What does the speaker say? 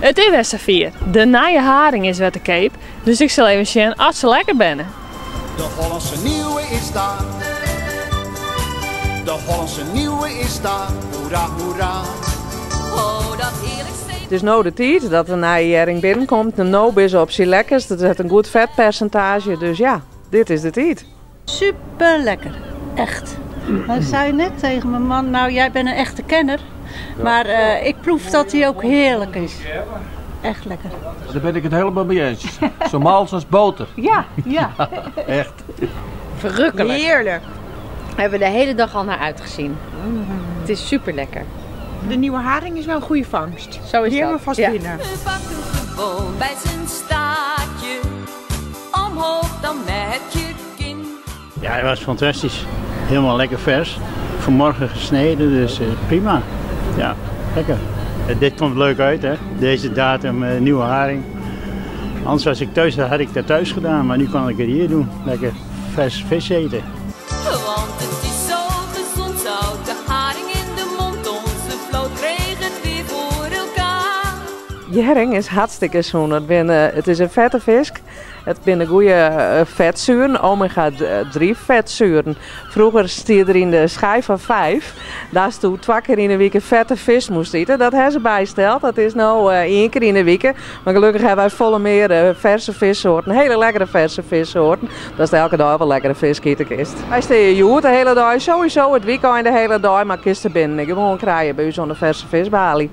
Het is weer vier. De nieuwe haring is weer te keep, dus ik zal even zien als ze lekker binnen. De Hollandse nieuwe is daar. De Hollandse nieuwe is daar. Hoera, hoera. Oh, dat heerlijk steek. Het is nou de tijd dat er naar je haring binnenkomt. De noob is op zijn lekkers. Dat is een goed vetpercentage. Dus ja, dit is de tijd. Super lekker, echt. Ik zei net tegen mijn man, nou jij bent een echte kenner. Maar ik proef dat hij ook heerlijk is. Echt lekker. Daar ben ik het helemaal mee eens. Zo mals als boter. Ja, ja. Echt. Verrukkelijk. Heerlijk. We hebben de hele dag al naar uitgezien. Het is super lekker. De nieuwe haring is wel een goede vangst. Zo is Hier dat. maar vast Ja. binnen. We pakken gewoon bij zijn staartje. Omhoog dan met je kin. Ja, het was fantastisch. Helemaal lekker vers. Vanmorgen gesneden, dus prima. Ja, lekker. Dit komt leuk uit, hè? Deze datum, nieuwe haring. Anders als ik thuis had ik dat thuis gedaan, maar nu kan ik het hier doen. Lekker vers vis eten. Want het is zo gezond, zoute haring in de mond. Onze vloot kreeg het weer voor elkaar. Je haring is hartstikke zoen. Het is een vette vis. Het zijn goede vetzuren, omega-3 vetzuren. Vroeger stier er in de schijf van 5. Daar stond 2 keer in de week een vette vis moest eten. Dat hebben ze bijgesteld. Dat is nou 1 keer in de week. Maar gelukkig hebben wij volle meer verse vissoorten. Hele lekkere verse vissoorten. Dat is elke dag wel lekkere vis kist. Wij staan hier de hele dag. Sowieso het weekend de hele dag. Maar kisten binnen. Gewoon krijgen bij u zo'n verse visbalie.